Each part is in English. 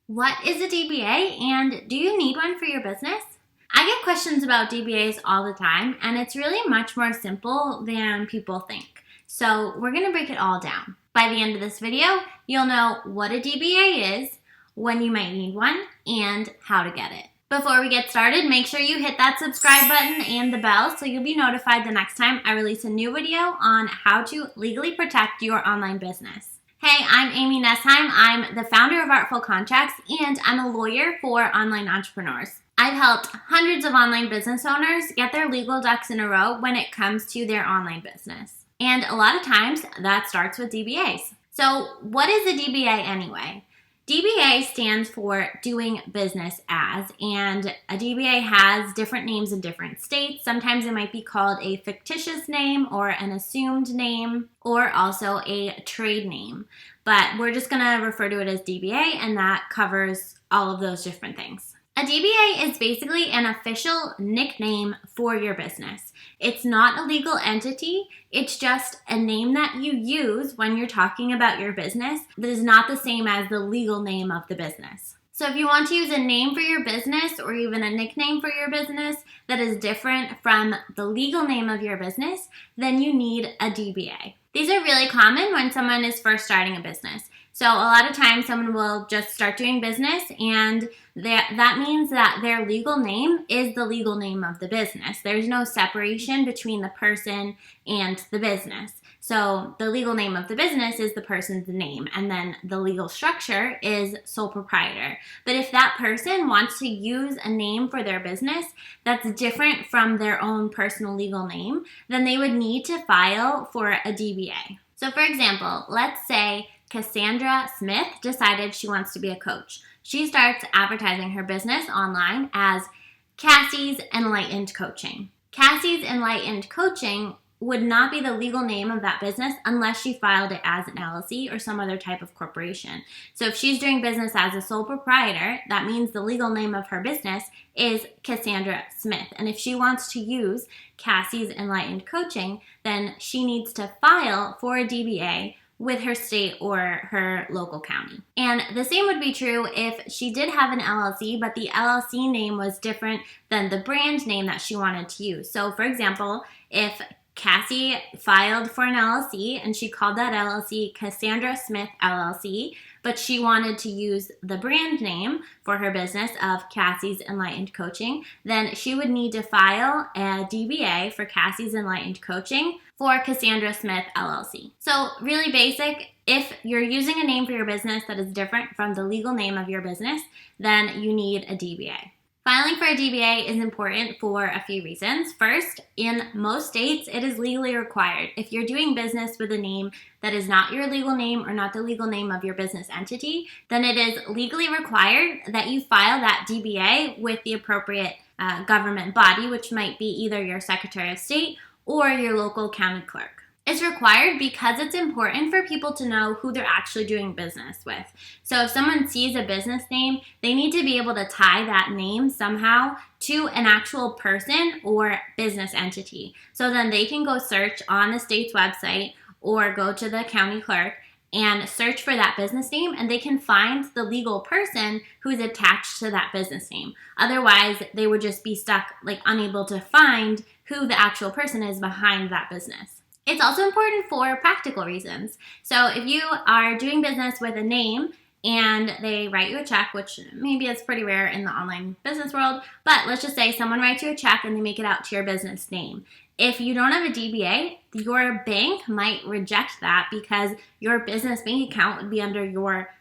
What is a DBA and do you need one for your business? I get questions about DBAs all the time, and it's really much more simple than people think. So, we're going to break it all down. By the end of this video, you'll know what a DBA is, when you might need one, and how to get it. Before we get started, make sure you hit that subscribe button and the bell so you'll be notified the next time I release a new video on how to legally protect your online business. Hey, I'm Amy Nesheim. I'm the founder of Artful Contracts, and I'm a lawyer for online entrepreneurs. I've helped hundreds of online business owners get their legal ducks in a row when it comes to their online business. And a lot of times, that starts with DBAs. So, what is a DBA anyway? DBA stands for doing business as, and a DBA has different names in different states. Sometimes it might be called a fictitious name or an assumed name or also a trade name. But we're just going to refer to it as DBA, and that covers all of those different things. A DBA is basically an official nickname for your business. It's not a legal entity, it's just a name that you use when you're talking about your business that is not the same as the legal name of the business. So if you want to use a name for your business or even a nickname for your business that is different from the legal name of your business, then you need a DBA. These are really common when someone is first starting a business. So a lot of times someone will just start doing business, and that means that their legal name is the legal name of the business. There's no separation between the person and the business. So the legal name of the business is the person's name, and then the legal structure is sole proprietor. But if that person wants to use a name for their business that's different from their own personal legal name, then they would need to file for a DBA. So for example, let's say Cassandra Smith decided she wants to be a coach. She starts advertising her business online as Cassie's Enlightened Coaching. Cassie's Enlightened Coaching would not be the legal name of that business unless she filed it as an LLC or some other type of corporation. So if she's doing business as a sole proprietor, that means the legal name of her business is Cassandra Smith. And if she wants to use Cassie's Enlightened Coaching, then she needs to file for a DBA with her state or her local county. And the same would be true if she did have an LLC, but the LLC name was different than the brand name that she wanted to use. So for example, if Cassie filed for an LLC and she called that LLC Cassandra Smith LLC, but she wanted to use the brand name for her business of Cassie's Enlightened Coaching, then she would need to file a DBA for Cassie's Enlightened Coaching for Cassandra Smith LLC. So really basic, if you're using a name for your business that is different from the legal name of your business, then you need a DBA. Filing for a DBA is important for a few reasons. First, in most states, it is legally required. If you're doing business with a name that is not your legal name or not the legal name of your business entity, then it is legally required that you file that DBA with the appropriate government body, which might be either your Secretary of State or your local county clerk. It's required because it's important for people to know who they're actually doing business with. So if someone sees a business name, they need to be able to tie that name somehow to an actual person or business entity. So then they can go search on the state's website or go to the county clerk and search for that business name, and they can find the legal person who's attached to that business name. Otherwise, they would just be stuck, unable to find who the actual person is behind that business. It's also important for practical reasons. So if you are doing business with a name and they write you a check, which maybe it's pretty rare in the online business world, but let's just say someone writes you a check and they make it out to your business name. If you don't have a DBA, your bank might reject that because your business bank account would be under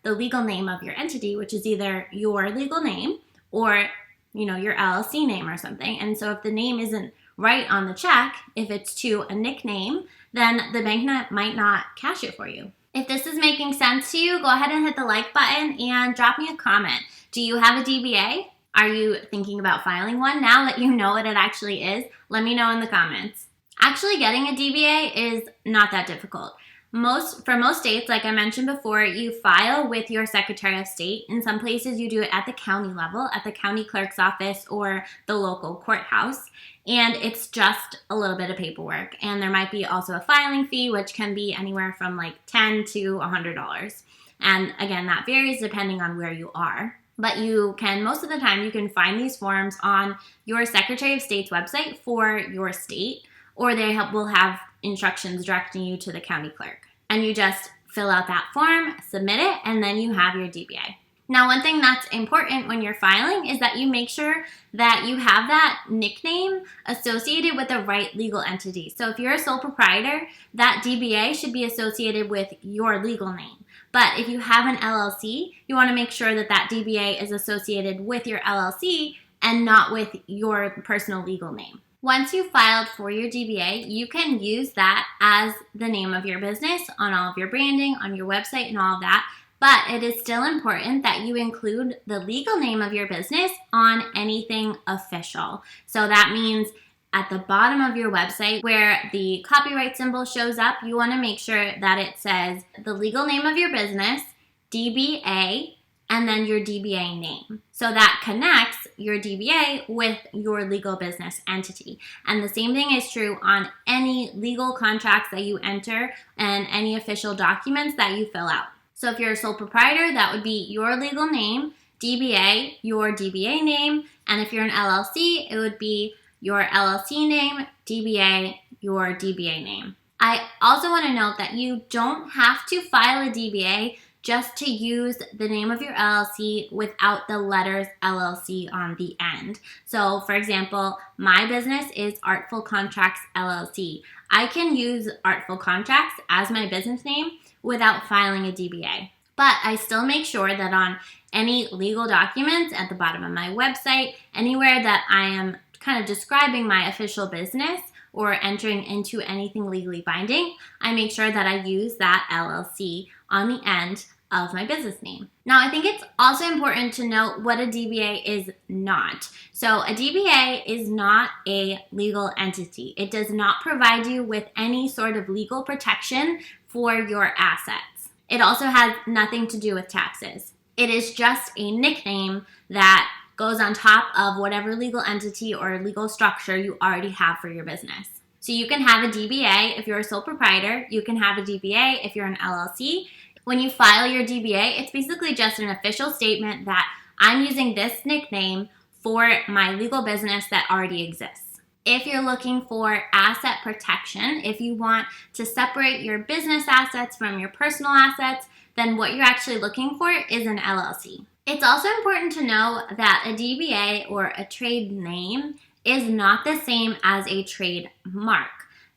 the legal name of your entity, which is either your legal name or your LLC name or something. And so if the name isn't right on the check, if it's to a nickname, then the bank might not cash it for you. If this is making sense to you, go ahead and hit the like button and drop me a comment. Do you have a DBA? Are you thinking about filing one? Now that you know what it actually is, let me know in the comments. Actually getting a DBA is not that difficult. For most states, like I mentioned before, you file with your Secretary of State. In some places, you do it at the county level, at the county clerk's office or the local courthouse. And it's just a little bit of paperwork. And there might be also a filing fee, which can be anywhere from $10 to $100. And again, that varies depending on where you are. But you can, most of the time, you can find these forms on your Secretary of State's website for your state, or they will have instructions directing you to the county clerk. And you just fill out that form, submit it, and then you have your DBA. Now, one thing that's important when you're filing is that you make sure that you have that nickname associated with the right legal entity. So if you're a sole proprietor, that DBA should be associated with your legal name. But if you have an LLC, you want to make sure that that DBA is associated with your LLC and not with your personal legal name. Once you've filed for your DBA, you can use that as the name of your business on all of your branding, on your website, and all of that. But it is still important that you include the legal name of your business on anything official. So that means at the bottom of your website where the copyright symbol shows up, you want to make sure that it says the legal name of your business, DBA, and then your DBA name. So that connects your DBA with your legal business entity. And the same thing is true on any legal contracts that you enter and any official documents that you fill out. So if you're a sole proprietor, that would be your legal name, DBA, your DBA name. And if you're an LLC, it would be your LLC name, DBA, your DBA name. I also want to note that you don't have to file a DBA just to use the name of your LLC without the letters LLC on the end. So for example, my business is Artful Contracts LLC. I can use Artful Contracts as my business name without filing a DBA. But I still make sure that on any legal documents at the bottom of my website, anywhere that I am kind of describing my official business or entering into anything legally binding, I make sure that I use that LLC on the end of my business name. Now, I think it's also important to note what a DBA is not. So a DBA is not a legal entity. It does not provide you with any sort of legal protection for your assets. It also has nothing to do with taxes. It is just a nickname that goes on top of whatever legal entity or legal structure you already have for your business. So you can have a DBA if you're a sole proprietor. You can have a DBA if you're an LLC. When you file your DBA, it's basically just an official statement that I'm using this nickname for my legal business that already exists. If you're looking for asset protection, if you want to separate your business assets from your personal assets, then what you're actually looking for is an LLC. It's also important to know that a DBA or a trade name is not the same as a trademark.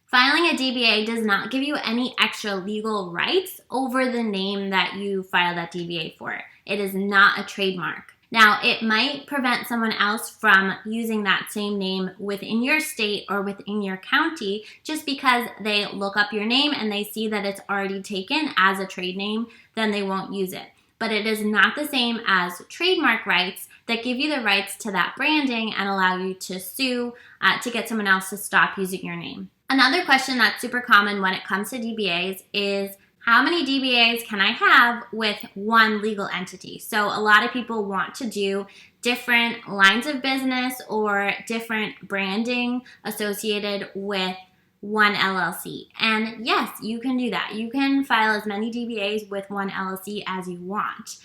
Filing a DBA does not give you any extra legal rights over the name that you filed that DBA for. It is not a trademark. Now, it might prevent someone else from using that same name within your state or within your county just because they look up your name and they see that it's already taken as a trade name, then they won't use it. But it is not the same as trademark rights that give you the rights to that branding and allow you to sue to get someone else to stop using your name. Another question that's super common when it comes to DBAs is how many DBAs can I have with one legal entity? So a lot of people want to do different lines of business or different branding associated with one LLC. And yes, you can do that. You can file as many DBAs with one LLC as you want.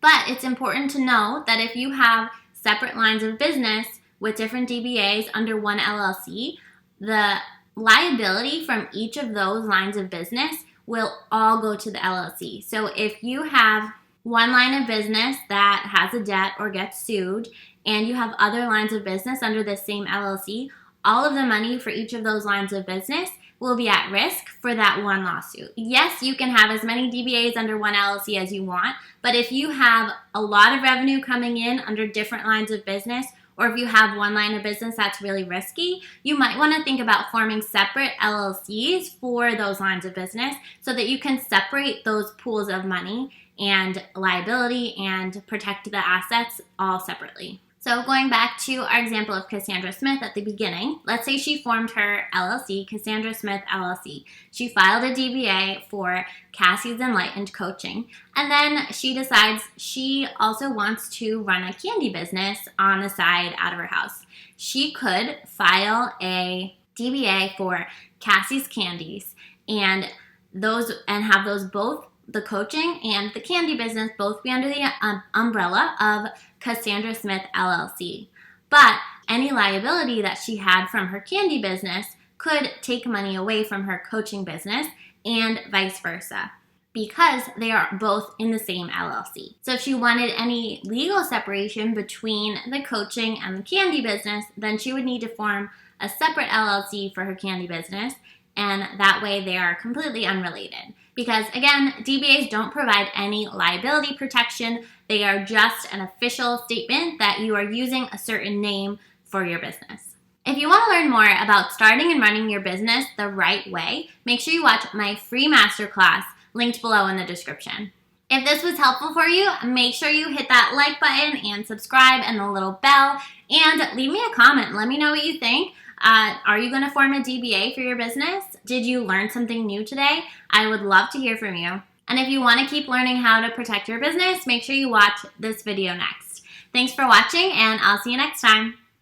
But it's important to know that if you have separate lines of business with different DBAs under one LLC, the liability from each of those lines of business will all go to the LLC. So if you have one line of business that has a debt or gets sued, and you have other lines of business under the same LLC, all of the money for each of those lines of business will be at risk for that one lawsuit. Yes, you can have as many DBAs under one LLC as you want, but if you have a lot of revenue coming in under different lines of business, or if you have one line of business that's really risky, you might want to think about forming separate LLCs for those lines of business so that you can separate those pools of money and liability and protect the assets all separately. So going back to our example of Cassandra Smith at the beginning, let's say she formed her LLC, Cassandra Smith LLC. She filed a DBA for Cassie's Enlightened Coaching, and then she decides she also wants to run a candy business on the side out of her house. She could file a DBA for Cassie's Candies and have those both the coaching and the candy business both be under the umbrella of Cassandra Smith LLC. But any liability that she had from her candy business could take money away from her coaching business and vice versa, because they are both in the same LLC. So if she wanted any legal separation between the coaching and the candy business, then she would need to form a separate LLC for her candy business, and that way they are completely unrelated. Because again, DBAs don't provide any liability protection. They are just an official statement that you are using a certain name for your business. If you want to learn more about starting and running your business the right way, make sure you watch my free masterclass linked below in the description. If this was helpful for you, make sure you hit that like button and subscribe and the little bell, and leave me a comment. Let me know what you think. Are you going to form a DBA for your business? Did you learn something new today? I would love to hear from you. And if you want to keep learning how to protect your business, make sure you watch this video next. Thanks for watching, and I'll see you next time.